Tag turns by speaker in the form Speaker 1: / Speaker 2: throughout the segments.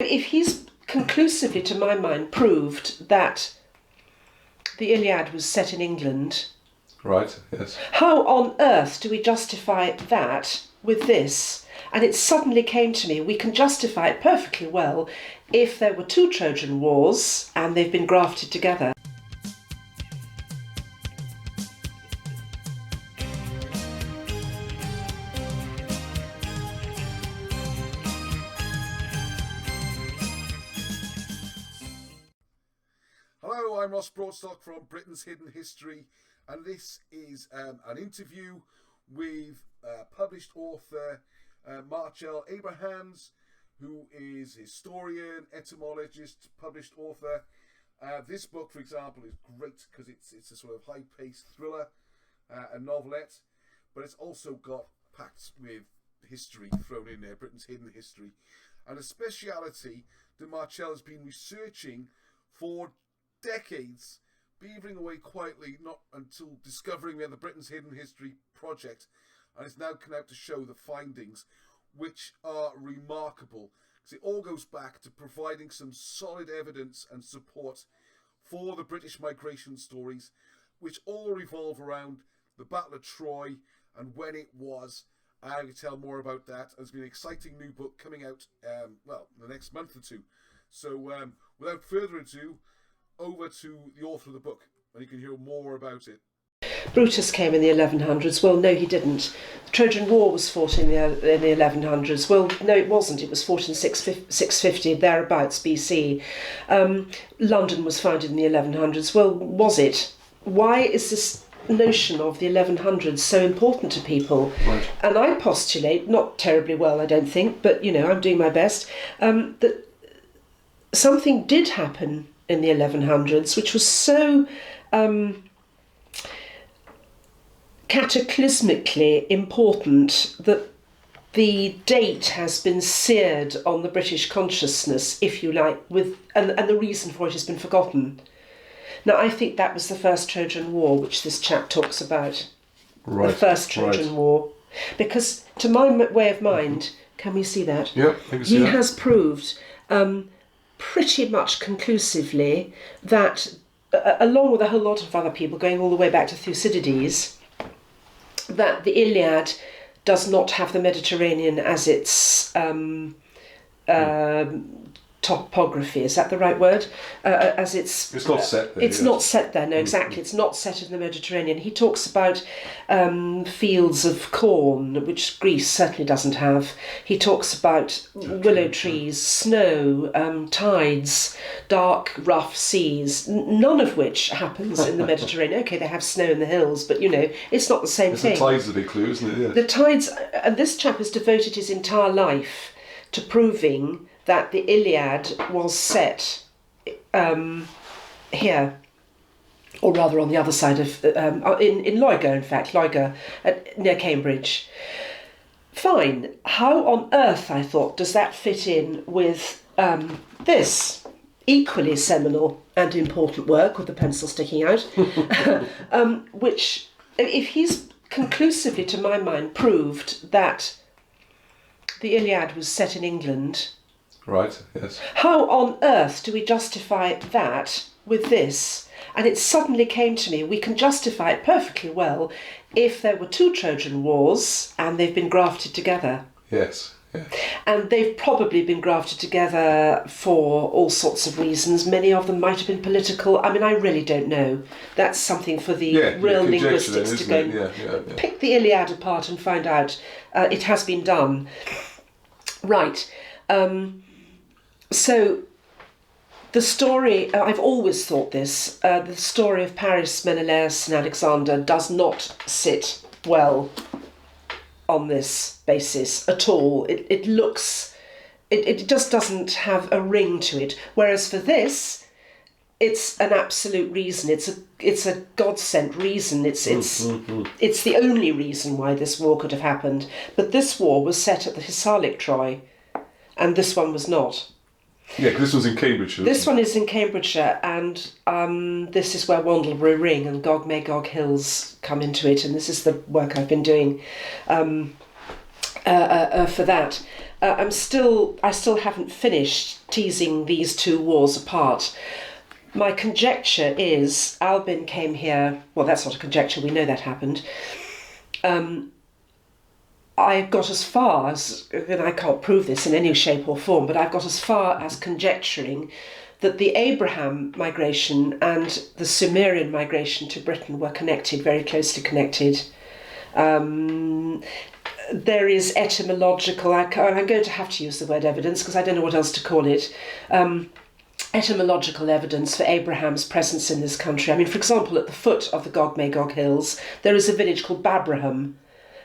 Speaker 1: If he's conclusively, to my mind, proved that the Iliad was set in England,
Speaker 2: right, yes,
Speaker 1: how on earth do we justify that with this? And it suddenly came to me, we can justify it perfectly well if there were two Trojan Wars and they've been grafted together.
Speaker 2: Hello, I'm Broadstock from Britain's Hidden History, and this is an interview with published author Marchell Abrahams, who is historian, etymologist, published author. This book, for example, is great because it's a sort of high-paced thriller, a novelette, but it's also got packed with history thrown in there, Britain's hidden history, and a speciality that Marcel has been researching for decades, beavering away quietly, not until discovering we have the Britain's Hidden History project, and it's now come out to show the findings, which are remarkable, because it all goes back to providing some solid evidence and support for the British migration stories, which all revolve around the Battle of Troy and when it was. I can tell more about that. There's been an exciting new book coming out, in the next month or two. So without further ado, over to the author of the book, and you can hear more about it.
Speaker 1: Brutus came in the 1100s. Well, no, he didn't. The Trojan War was fought in the 1100s. Well, no, it wasn't. It was fought in 650, thereabouts, BC. London was founded in the 1100s. Well, was it? Why is this notion of the 1100s so important to people?
Speaker 2: Right.
Speaker 1: And I postulate, not terribly well, I don't think, but, I'm doing my best, that something did happen in the 1100s, which was so cataclysmically important that the date has been seared on the British consciousness, if you like, and the reason for it has been forgotten. Now, I think that was the first Trojan War, which this chap talks about.
Speaker 2: Right.
Speaker 1: The first Trojan War. Because, to my way of mind, can we see that?
Speaker 2: Yeah, I can see that.
Speaker 1: He has proved pretty much conclusively that, along with a whole lot of other people, going all the way back to Thucydides, that the Iliad does not have the Mediterranean as its topography. Is that the right word? As its...
Speaker 2: It's not set there.
Speaker 1: It's not set there, no, exactly. It's not set in the Mediterranean. He talks about fields of corn, which Greece certainly doesn't have. He talks about willow trees, snow, tides, dark, rough seas, none of which happens in the Mediterranean. Okay, they have snow in the hills, but, it's not the same thing.
Speaker 2: The tides are the big clue, isn't it? Yeah.
Speaker 1: The tides, and this chap has devoted his entire life to proving that the Iliad was set here, or rather on the other side of, in Loiga, in fact, near Cambridge. Fine. How on earth, I thought, does that fit in with this equally seminal and important work with the pencil sticking out, which, if he's conclusively, to my mind, proved that the Iliad was set in England.
Speaker 2: Right, yes.
Speaker 1: How on earth do we justify that with this? And it suddenly came to me, we can justify it perfectly well if there were two Trojan Wars and they've been grafted together.
Speaker 2: Yes, yeah.
Speaker 1: And they've probably been grafted together for all sorts of reasons. Many of them might have been political. I mean, I really don't know. That's something for the real linguistics to go and pick the Iliad apart and find out. It has been done. Right. So the story, I've always thought this, the story of Paris, Menelaus and Alexander does not sit well on this basis at all. It just doesn't have a ring to it. Whereas for this, it's an absolute reason. It's a God-sent reason. It's the only reason why this war could have happened. But this war was set at the Thessalic Troy, and this one was not.
Speaker 2: Yeah, because this one's in Cambridgeshire.
Speaker 1: This one is in Cambridgeshire, and this is where Wandlebury Ring and Gog Magog Hills come into it, and this is the work I've been doing for that. I still haven't finished teasing these two wars apart. My conjecture is Albin came here. Well, that's not a conjecture. We know that happened. I got as far as, and I can't prove this in any shape or form, but I've got as far as conjecturing that the Abraham migration and the Sumerian migration to Britain were connected, very closely connected. There is etymological, I'm going to have to use the word evidence because I don't know what else to call it, etymological evidence for Abraham's presence in this country. I mean, for example, at the foot of the Gog-Magog hills, there is a village called Babraham.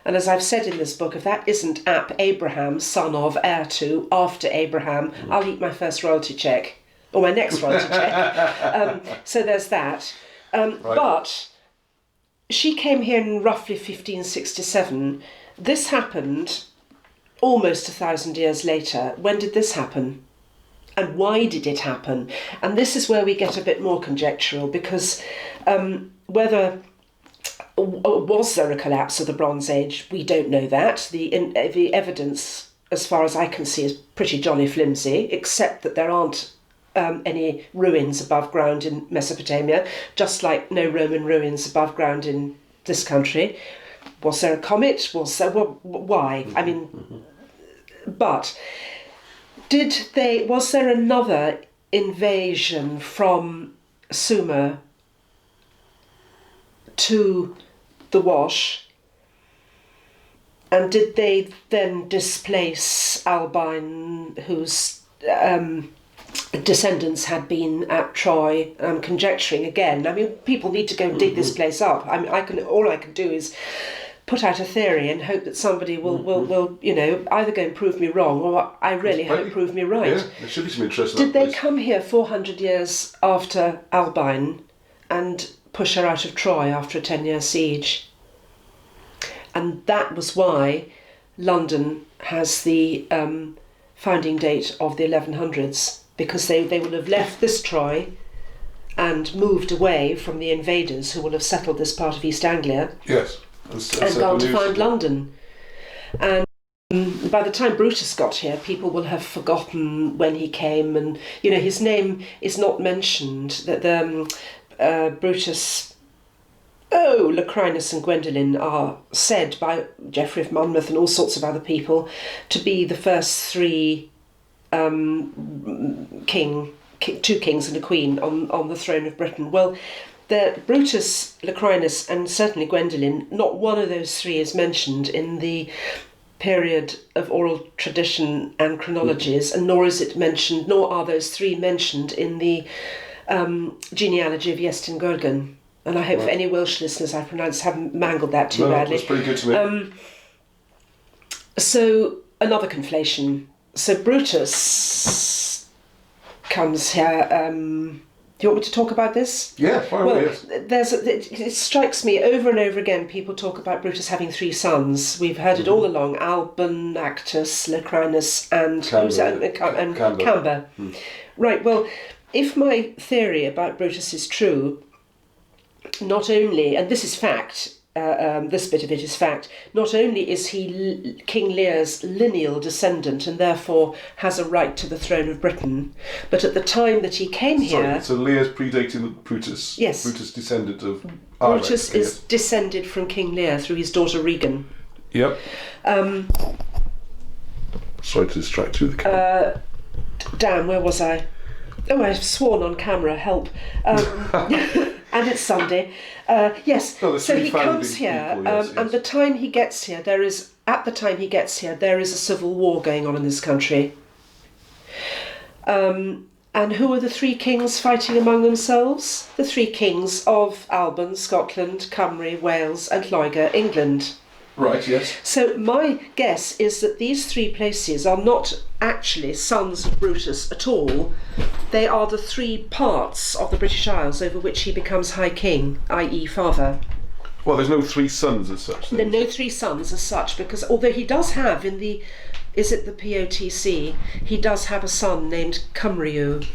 Speaker 1: And as I've said in this book, if that isn't Ap Abraham, son of, heir to, after Abraham, I'll eat my first royalty check, or my next royalty check. So there's that.
Speaker 2: Right.
Speaker 1: But she came here in roughly 1567. This happened almost 1,000 years later. When did this happen? And why did it happen? And this is where we get a bit more conjectural, because was there a collapse of the Bronze Age? We don't know that. The evidence, as far as I can see, is pretty jolly flimsy, except that there aren't any ruins above ground in Mesopotamia, just like no Roman ruins above ground in this country. Was there a comet? Was there? Why? I mean, but was there another invasion from Sumer to the Wash, and did they then displace Albine, whose descendants had been at Troy? I'm conjecturing again. I mean, people need to go and dig this place up. I mean, all I can do is put out a theory and hope that somebody will either go and prove me wrong, or I really hope prove me right.
Speaker 2: Yeah, there should be some interest.
Speaker 1: Did they come here 400 years after Albine and push her out of Troy after a 10-year siege? And that was why London has the founding date of the 1100s, because they will have left this Troy and moved away from the invaders who will have settled this part of East Anglia.
Speaker 2: Yes.
Speaker 1: And gone to find London. And by the time Brutus got here, people will have forgotten when he came, and his name is not mentioned. That Brutus, Lacrinus and Gwendolen are said by Geoffrey of Monmouth and all sorts of other people to be the first three two kings and a queen on the throne of Britain. Well, Brutus, Lacrinus and certainly Gwendolen, not one of those three is mentioned in the period of oral tradition and chronologies, and nor are those three mentioned in the genealogy of Iestyn Gorgon. And I hope for any Welsh listeners I pronounce haven't mangled that too badly.
Speaker 2: That's pretty good to me.
Speaker 1: So another conflation. So Brutus comes here. Do you want me to talk about this?
Speaker 2: Yeah, yes.
Speaker 1: It strikes me over and over again, people talk about Brutus having three sons. We've heard it all along: Alban, Actus, Lacrinus and Camber. Right, well, if my theory about Brutus is true, not only, and this is fact, this bit of it is fact, not only is he King Lear's lineal descendant and therefore has a right to the throne of Britain, but at the time that he came here...
Speaker 2: So Lear's predating Brutus?
Speaker 1: Yes.
Speaker 2: Brutus descendant of...
Speaker 1: Brutus is descended from King Lear through his daughter Regan.
Speaker 2: Yep. Sorry to distract you with the camera.
Speaker 1: Damn, where was I? Oh, I've sworn on camera, help. And it's Sunday. Yes, so he comes here, yes. And the time he gets here, there is a civil war going on in this country. And who are the three kings fighting among themselves? The three kings of Alban, Scotland, Cymru, Wales and Lloegr, England.
Speaker 2: Right, yes.
Speaker 1: So my guess is that these three places are not actually sons of Brutus at all. They are the three parts of the British Isles over which he becomes High King, i.e. father.
Speaker 2: Well, there's no three sons as such.
Speaker 1: There are no three sons as such, because although he does have in the, is it the POTC, he does have a son named Cymru,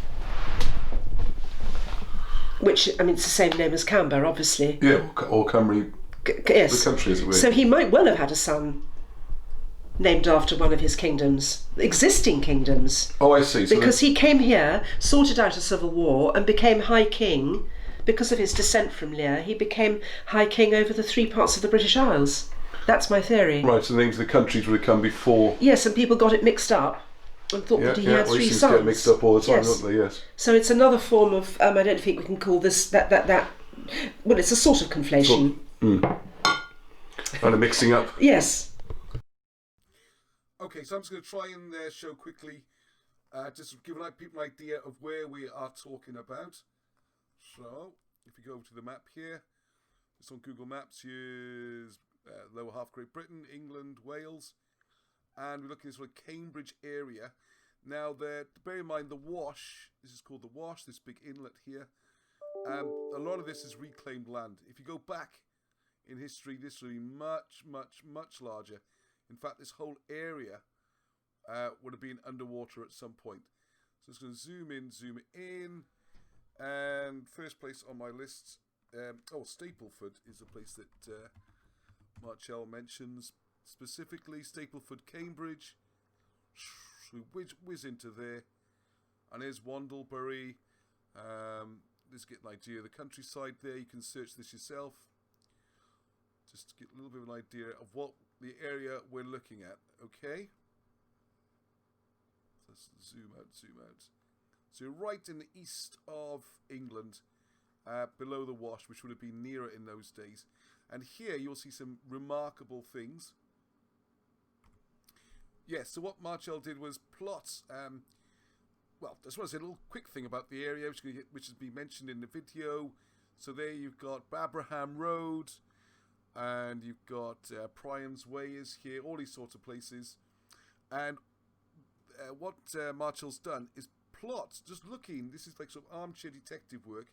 Speaker 1: which, I mean, it's the same name as Camber, obviously.
Speaker 2: Yeah, or Cymru.
Speaker 1: Yes.
Speaker 2: The country, as it were.
Speaker 1: So he might well have had a son named after one of his kingdoms, existing kingdoms.
Speaker 2: Oh, I see. So
Speaker 1: because he came here, sorted out a civil war, and became High King. Because of his descent from Lear, he became High King over the 3 parts of the British Isles. That's my theory.
Speaker 2: Right, so the names of the countries would have come before.
Speaker 1: Yes, and people got it mixed up and thought that he had 3 sons.
Speaker 2: Get mixed up all the time,
Speaker 1: yes.
Speaker 2: don't they? Yes.
Speaker 1: So it's another form of. I don't think we can call this that. Well, it's a sort of conflation.
Speaker 2: And a mixing up.
Speaker 1: Yes.
Speaker 2: Okay, so I'm just going to try and show quickly, just give people an idea of where we are talking about. So, if you go over to the map here, it's on Google Maps. Here's lower half Great Britain, England, Wales, and we're looking at sort of Cambridge area. Now, bear in mind the Wash. This is called the Wash. This big inlet here. A lot of this is reclaimed land. If you go back in history, this will be much, much, much larger. In fact, this whole area would have been underwater at some point. So it's going to zoom in, and first place on my list, Stapleford is the place that Marcel mentions specifically. Stapleford, Cambridge. We whiz into there, and there's Wandlebury. Let's get an idea of the countryside there. You can search this yourself, just to get a little bit of an idea of what the area we're looking at. Okay, let's zoom out. So you're right in the east of England, below the Wash, which would have been nearer in those days. And here you'll see some remarkable things. Yes, so what Marcel did was plot. Well, I just want to say a little quick thing about the area, which has been mentioned in the video. So there you've got Abraham Road, and you've got Priam's Way is here, all these sorts of places. And what Marcel's done is plot, just looking, this is like sort of armchair detective work,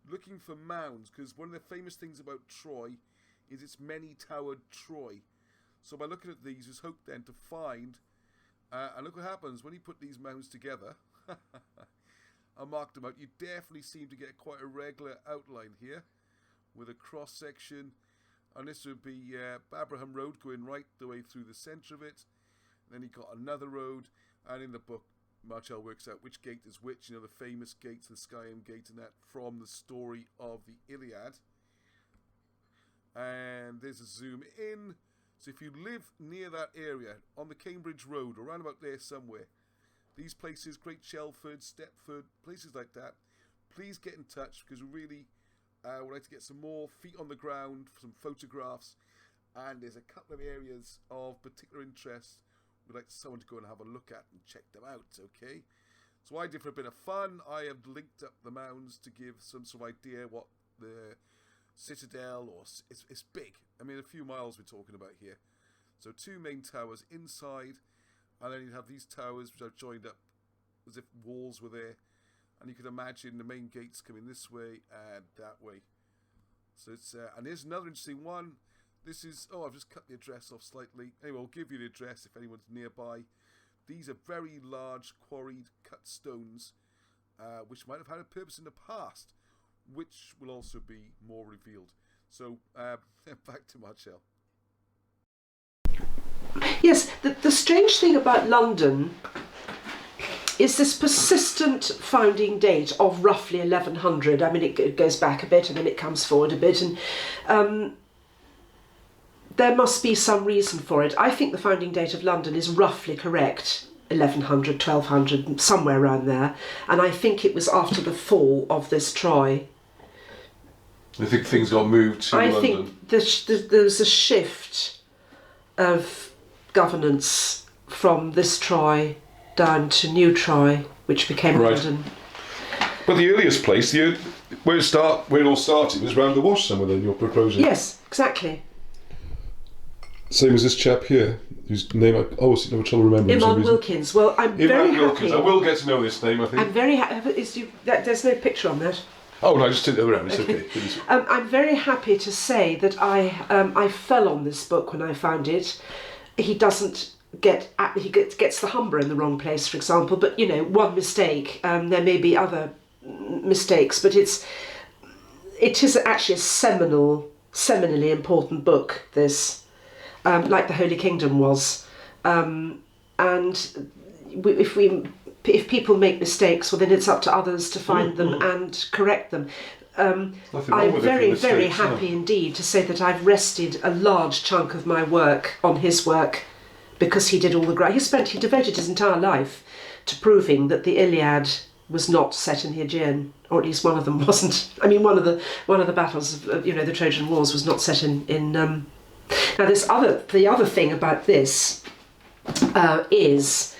Speaker 2: looking for mounds, because one of the famous things about Troy is its many-towered Troy. So by looking at these, his hope then to find, and look what happens when you put these mounds together. I marked them out. You definitely seem to get quite a regular outline here with a cross section, and this would be Abraham Road going right the way through the centre of it. And then you got another road, and in the book Marcel works out which gate is which, the famous gates, the Skyam Gate and that, from the story of the Iliad. And there's a zoom in. So if you live near that area, on the Cambridge Road, or around about there somewhere, these places, Great Shelford, Stepford, places like that, please get in touch, because we really would like to get some more feet on the ground, some photographs, and there's a couple of areas of particular interest we'd like someone to go and have a look at and check them out, okay? So I did, for a bit of fun, I have linked up the mounds to give some sort of idea what the citadel, or it's big. I mean, a few miles we're talking about here. So 2 main towers inside, and then you have these towers which I've joined up as if walls were there, and you can imagine the main gates coming this way and that way. So it's and here's another interesting one. This is, I've just cut the address off slightly. Anyway, I'll give you the address if anyone's nearby. These are very large quarried cut stones, which might have had a purpose in the past, which will also be more revealed. So back to Marcel.
Speaker 1: Yes, the strange thing about London is this persistent founding date of roughly 1100. I mean, it goes back a bit and then it comes forward a bit, and there must be some reason for it. I think the founding date of London is roughly correct, 1100, 1200, somewhere around there, and I think it was after the fall of this Troy.
Speaker 2: I think things got moved to London. I
Speaker 1: think there was a shift of governance from this Troy down to New Troy, which became London.
Speaker 2: But the earliest place, where it all started, was round the Wash somewhere. Then you're proposing.
Speaker 1: Yes, exactly.
Speaker 2: Same as this chap here, whose name I always have trouble remembering.
Speaker 1: Imon Wilkins. Well, I'm very
Speaker 2: Wilkins.
Speaker 1: happy.
Speaker 2: I will get to know this name, I think.
Speaker 1: I'm very happy. There's no picture on that.
Speaker 2: Oh no, just turn it around. It's okay.
Speaker 1: I'm very happy to say that I fell on this book when I found it. He doesn't gets the Humber in the wrong place, for example. But one mistake. There may be other mistakes, but it is actually a seminally important book. This, like the Holy Kingdom was. And if people make mistakes, well, then it's up to others to find them and correct them. I'm very, very happy indeed to say that I've rested a large chunk of my work on his work, because he did all the he devoted his entire life to proving that the Iliad was not set in the Aegean, or at least one of them wasn't. I mean, one of the battles of the Trojan Wars was not set in. Now, the other thing about this is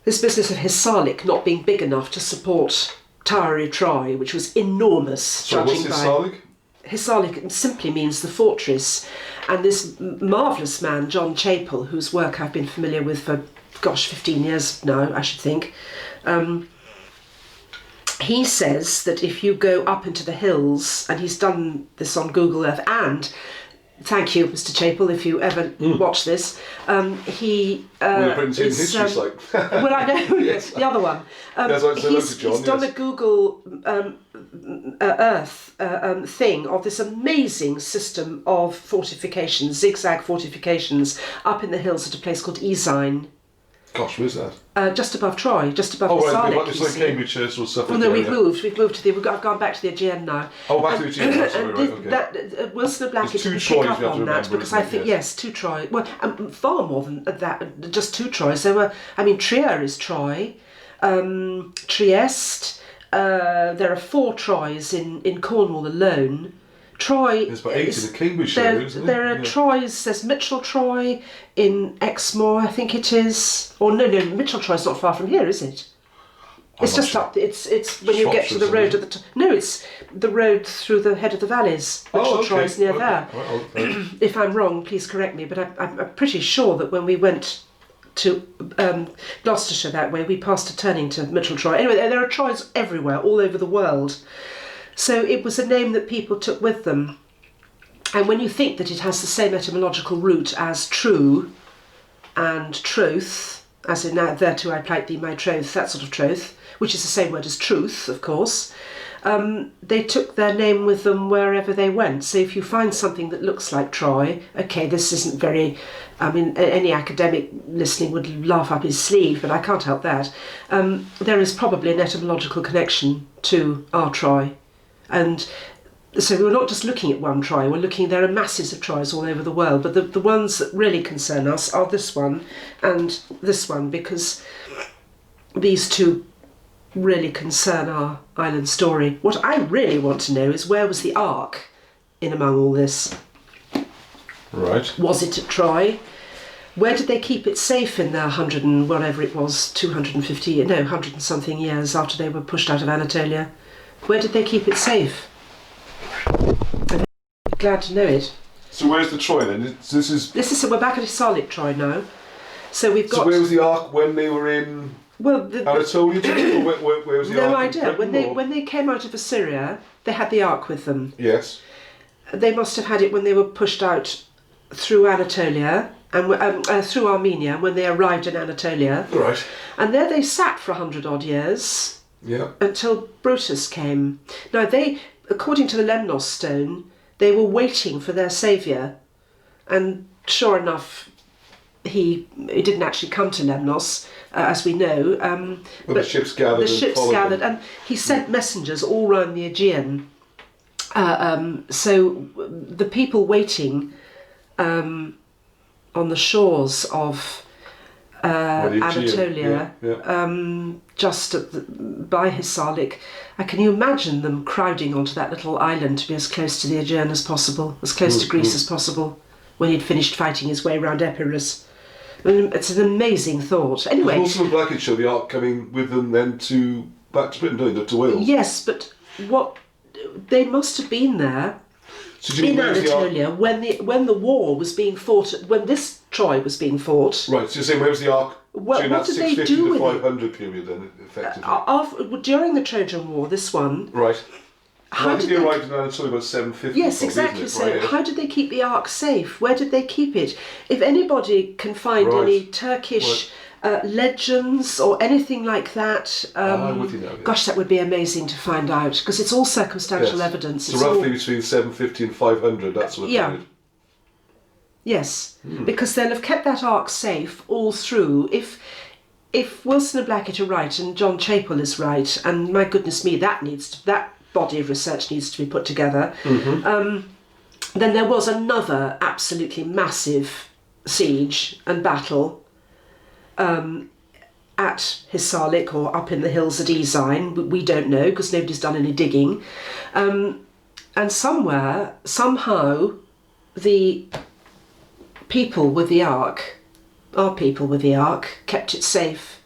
Speaker 1: this business of Hisarlik not being big enough to support Tower Troy, which was enormous.
Speaker 2: So what's Hisarlik?
Speaker 1: Hisarlik simply means the fortress, and this marvellous man, John Chapel, whose work I've been familiar with for, 15 years now, I should think, he says that if you go up into the hills, and he's done this on Google Earth, and thank you, Mr. Chapel, if you ever watch this. He
Speaker 2: Britainshidden history site.
Speaker 1: Well, I know, yes. The other one. He's done a Google Earth thing of this amazing system of fortifications, zigzag fortifications, up in the hills at a place called Esine.
Speaker 2: Gosh, where's that?
Speaker 1: Just above Troy, just above
Speaker 2: Hisarlik.
Speaker 1: Hisarlik.
Speaker 2: It's like Cambridgeshire or Suffolk.
Speaker 1: Well, no, we've moved to the. I've gone back to the Aegean now.
Speaker 2: Oh, back to the Aegean. Sorry, right, okay.
Speaker 1: Wilson and Blackett didn't pick up on that, because I think yes, 2 Troy. Well, far more than that. Just 2 Troys. There were. I mean, Trier is Troy. Trieste. There are 4 Troys in Cornwall alone. Troy.
Speaker 2: There's about 8 in the Cambridgeshire, isn't there?
Speaker 1: There are Troys. There's Mitchell Troy in Exmoor, I think it is. Or no, Mitchell Troy's not far from here, is it? It's just up. It's when you get to the road at the top. No, it's the road through the head of the valleys. Mitchell Troy's near there. If I'm wrong, please correct me. But I'm pretty sure that when we went to Gloucestershire that way, we passed a turning to Mitchell Troy. Anyway, there are Troys everywhere, all over the world. So it was a name that people took with them. And when you think that it has the same etymological root as true and troth, as in thereto I plight thee my troth, that sort of troth, which is the same word as truth, of course, they took their name with them wherever they went. So if you find something that looks like Troy, okay, this isn't very, I mean, any academic listening would laugh up his sleeve, but I can't help that. There is probably an etymological connection to our Troy. And so we're not just looking at one Troy, there are masses of Troys all over the world, but the ones that really concern us are this one and this one, because these 2 really concern our island story. What I really want to know is, where was the Ark in among all this?
Speaker 2: Right.
Speaker 1: Was it at Troy? Where did they keep it safe in their 100 and whatever it was, 250, no, 100 and something years after they were pushed out of Anatolia? Where did they keep it safe? I'm glad to know it.
Speaker 2: So where's the Troy then? This is
Speaker 1: we're back at Hisarlik Troy now. So we've got.
Speaker 2: So where was the Ark when they were in?
Speaker 1: Well,
Speaker 2: Anatolia. Where was the
Speaker 1: no
Speaker 2: Ark?
Speaker 1: idea. When they came out of Assyria, they had the Ark with them.
Speaker 2: Yes.
Speaker 1: They must have had it when they were pushed out through Anatolia and through Armenia when they arrived in Anatolia.
Speaker 2: Right.
Speaker 1: And there they sat for 100 odd years.
Speaker 2: Yeah.
Speaker 1: Until Brutus came. Now they, according to the Lemnos stone, they were waiting for their saviour, and sure enough, he didn't actually come to Lemnos, as we know.
Speaker 2: But the ships gathered.
Speaker 1: And he sent messengers all round the Aegean. So the people waiting on the shores of Anatolia, just by Hisarlik. Can you imagine them crowding onto that little island to be as close to the Aegean as possible, as close to Greece as possible, when he'd finished fighting his way round Epirus? I mean, it's an amazing thought. Anyway,
Speaker 2: also in Blackett show the Ark coming with them then back to Britain, don't they? To Wales.
Speaker 1: Yes, but they must have been there.
Speaker 2: So
Speaker 1: in Anatolia, when the war was being fought, when this Troy was being fought.
Speaker 2: Right, so you're saying where was the Ark during that 650 to 500
Speaker 1: it?
Speaker 2: period then, effectively?
Speaker 1: During the Trojan War, this one.
Speaker 2: Right. I think they arrived in Anatolia about 750.
Speaker 1: Yes, exactly. So how did they keep the Ark safe? Where did they keep it? If anybody can find any Turkish legends or anything like that,
Speaker 2: I'm with you now, yeah.
Speaker 1: Gosh, that would be amazing to find out, because it's all circumstantial evidence.
Speaker 2: So roughly between 750 and 500, that's what period.
Speaker 1: Yes, because they'll have kept that ark safe all through. If Wilson and Blackett are right and John Chapel is right, and my goodness me, that body of research needs to be put together, then there was another absolutely massive siege and battle at Hisarlik or up in the hills at Esign. We don't know because nobody's done any digging. And somehow, the people with the ark, our people with the ark, kept it safe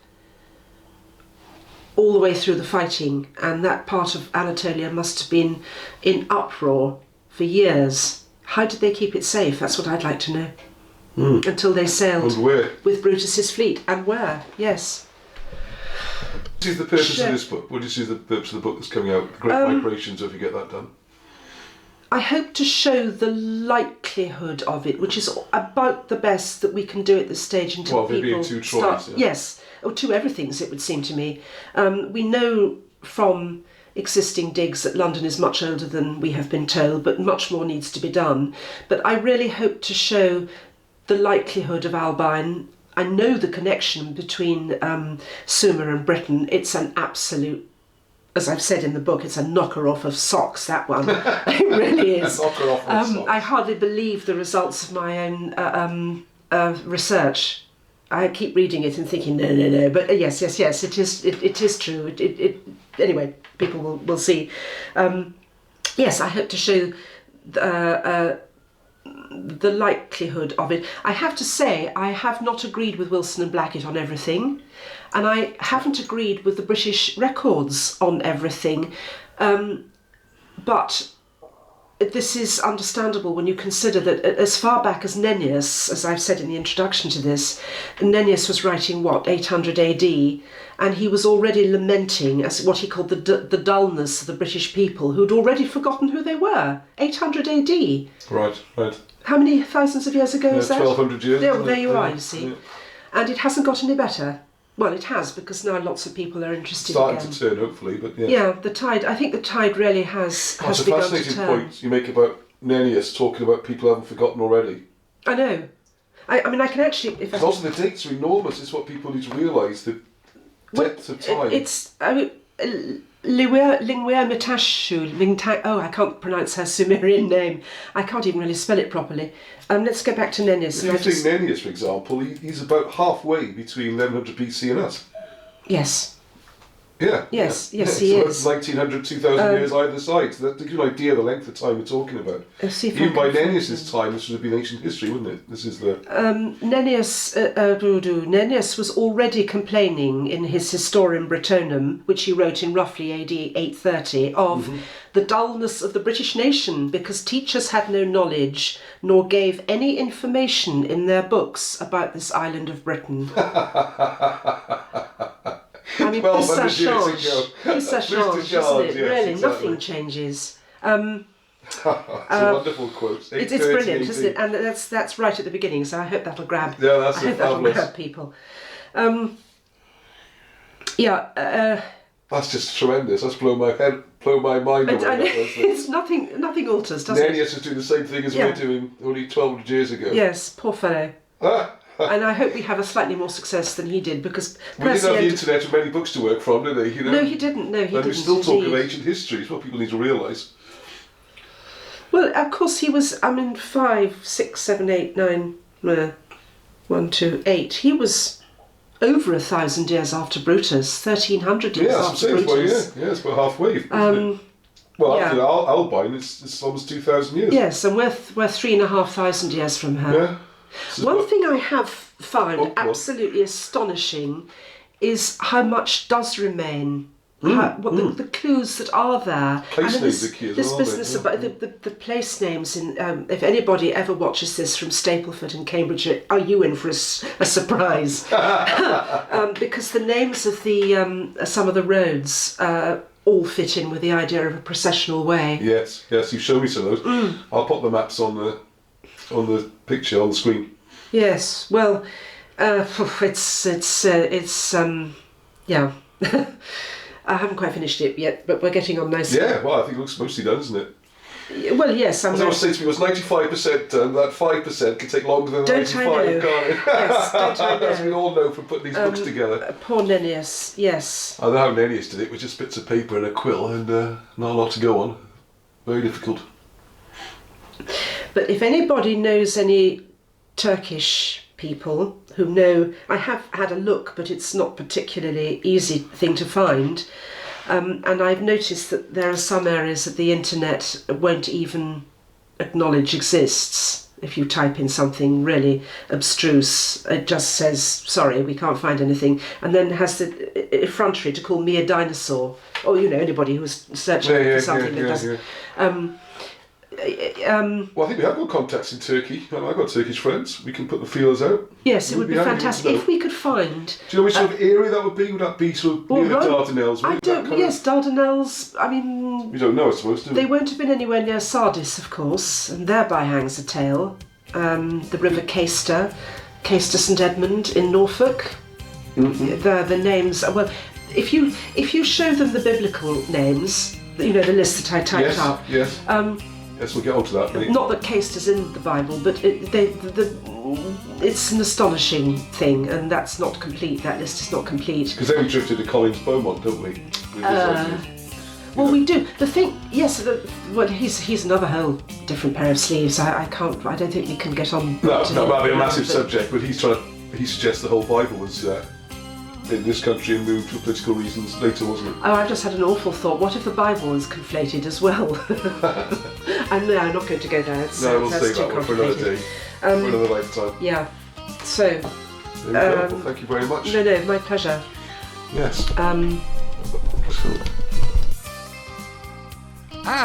Speaker 1: all the way through the fighting, and that part of Anatolia must have been in uproar for years. How did they keep it safe? That's what I'd like to know. Until they sailed with Brutus's fleet. And where? Yes.
Speaker 2: What is the purpose of this book? What is the purpose of the book that's coming out? The Great Migrations, if you get that done.
Speaker 1: I hope to show the likelihood of it, which is about the best that we can do at this stage until people start. Yes, or two everythings, it would seem to me. We know from existing digs that London is much older than we have been told, but much more needs to be done. But I really hope to show the likelihood of Albine. I know the connection between Sumer and Britain. It's an absolute, as I've said in the book, it's a knocker off of socks, that one. It really is.
Speaker 2: Knocker off of socks.
Speaker 1: I hardly believe the results of my own research. I keep reading it and thinking, no. But yes, it is true. Anyway, people will see. Yes, I hope to show the likelihood of it. I have to say, I have not agreed with Wilson and Blackett on everything, and I haven't agreed with the British records on everything, but this is understandable when you consider that as far back as Nennius, as I've said in the introduction to this, Nennius was writing, 800 AD, and he was already lamenting as what he called the dullness of the British people, who'd already forgotten who they were. 800 AD.
Speaker 2: Right.
Speaker 1: How many thousands of years ago is that?
Speaker 2: 1200 years.
Speaker 1: There you are, you see. Yeah. And it hasn't got any better. Well, it has, because now lots of people are interested
Speaker 2: starting
Speaker 1: again.
Speaker 2: to turn, hopefully, but yeah.
Speaker 1: Yeah, I think the tide really has begun to turn.
Speaker 2: It's a fascinating point you make about Nennius talking about people haven't forgotten already.
Speaker 1: I know. I mean, I can actually...
Speaker 2: Because also the dates are enormous. It's what people need to realise, the depth of time.
Speaker 1: Lingwea Metashu, I can't pronounce her Sumerian name. I can't even really spell it properly. Let's go back to Nennius.
Speaker 2: If you take Nennius, for example, he's about halfway between 1100 BC and us.
Speaker 1: Yes.
Speaker 2: Yeah.
Speaker 1: Yes, he
Speaker 2: is. 1900, 2000 years either side. So that gives you an idea of the length of time we're talking about. Even by Nennius's time, this would have been ancient history, wouldn't it? This is the...
Speaker 1: Nennius was already complaining in his Historian Britonum, which he wrote in roughly AD 830, of the dullness of the British nation, because teachers had no knowledge, nor gave any information in their books about this island of Britain. I mean, plus ça change, doesn't it?
Speaker 2: Yes,
Speaker 1: really,
Speaker 2: exactly.
Speaker 1: Nothing changes.
Speaker 2: It's a wonderful quote.
Speaker 1: It's brilliant, isn't it? And that's right at the beginning, so I hope that'll grab.
Speaker 2: Yeah, I hope
Speaker 1: that'll grab people.
Speaker 2: That's just tremendous. That's blown my mind away.
Speaker 1: It's nothing alters, does it?
Speaker 2: Nennius is doing the same thing as we're doing only 1200 years ago.
Speaker 1: Yes, poor fellow. And I hope we have a slightly more success than he did, because
Speaker 2: we didn't have the internet and many books to work from, did he?
Speaker 1: No, he didn't. And
Speaker 2: we still talk of ancient history. It's what people need to realise.
Speaker 1: Well, of course he was. 5, 6, 7, 8, 9, 1, 2, 8. He was over 1,000 years after Brutus. 1,300 years after Brutus.
Speaker 2: It's about halfway. After Albine, it's almost 2,000 years.
Speaker 1: Yes, and we're 3,500 years from her.
Speaker 2: Yeah.
Speaker 1: One thing I have found absolutely astonishing is how much does remain. The clues that are there.
Speaker 2: Place names are key as well.
Speaker 1: This business about the place names. If anybody ever watches this from Stapleford in Cambridge, are you in for a surprise? Because the names of some of the roads all fit in with the idea of a processional way.
Speaker 2: Yes, you've shown me some of those. I'll put the maps on the picture on the screen.
Speaker 1: Yes, well, it's I haven't quite finished it yet, but we're getting on nicely.
Speaker 2: Yeah, well, I think it looks mostly done, isn't it?
Speaker 1: Well, yes,
Speaker 2: As I was saying to me, it was 95% done. That 5% can take longer than
Speaker 1: Don't
Speaker 2: 95,
Speaker 1: I know?
Speaker 2: can't it?
Speaker 1: Yes, don't I know?
Speaker 2: As we all know from putting these books together.
Speaker 1: Poor Nennius, yes.
Speaker 2: I know how Nennius did it with just bits of paper and a quill and not a lot to go on. Very difficult.
Speaker 1: But if anybody knows any Turkish people who know, I have had a look, but it's not particularly easy thing to find. And I've noticed that there are some areas that the internet won't even acknowledge exists. If you type in something really abstruse, it just says, sorry, we can't find anything. And then has the effrontery to call me a dinosaur. Or, anybody who's searching for something that doesn't...
Speaker 2: Well, I think we have got contacts in Turkey. I've got Turkish friends. We can put the feelers out.
Speaker 1: Yes, it would be fantastic if we could find.
Speaker 2: Do you know which sort of area that would be? Would that be sort of near the Dardanelles?
Speaker 1: Dardanelles. I mean,
Speaker 2: we don't know, I suppose. Do we?
Speaker 1: They won't have been anywhere near Sardis, of course, and thereby hangs a tale. The River Caister, Caister St Edmund in Norfolk. Mm-hmm. The names. Well, if you show them the biblical names, the list that I typed up.
Speaker 2: Yes. Yes, we'll get on to that. Mate.
Speaker 1: Not that Caister's in the Bible, but it's an astonishing thing, and that's not complete. That list is not complete.
Speaker 2: Because then we drifted to Collins Beaumont, don't we?
Speaker 1: Well, we do. The thing, yes. Well, he's another whole different pair of sleeves. I can't. I don't think we can get on.
Speaker 2: No, that might be a massive subject, but he suggests the whole Bible was in this country and moved for political reasons later, wasn't it?
Speaker 1: Oh, I've just had an awful thought. What if the Bible is conflated as well? I'm not going to go there.
Speaker 2: We'll save that one for another day, for another lifetime.
Speaker 1: Yeah. So.
Speaker 2: There we go. Well, thank you very much.
Speaker 1: No, my pleasure.
Speaker 2: Yes.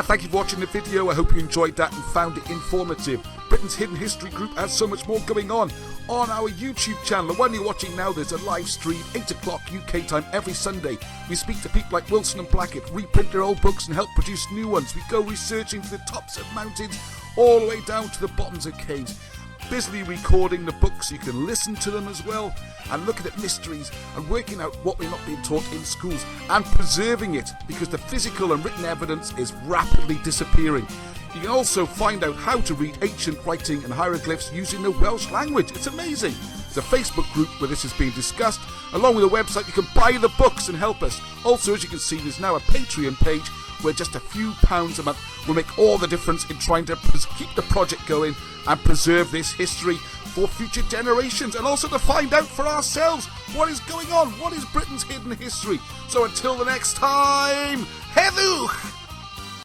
Speaker 3: Thank you for watching the video. I hope you enjoyed that and found it informative. Britain's Hidden History Group has so much more going on our YouTube channel. The one you're watching now, there's a live stream, 8 o'clock UK time every Sunday. We speak to people like Wilson and Blackett, reprint their old books and help produce new ones. We go researching to the tops of mountains, all the way down to the bottoms of caves. Busily recording the books so you can listen to them as well, and looking at mysteries and working out what we're not being taught in schools and preserving it, because the physical and written evidence is rapidly disappearing. You can also find out how to read ancient writing and hieroglyphs using the Welsh language. It's amazing. There's a Facebook group where this is being discussed. Along with a website, you can buy the books and help us. Also, as you can see, there's now a Patreon page where just a few pounds a month will make all the difference in trying to keep the project going and preserve this history for future generations, and also to find out for ourselves what is going on, what is Britain's hidden history. So until the next time, Heddiw!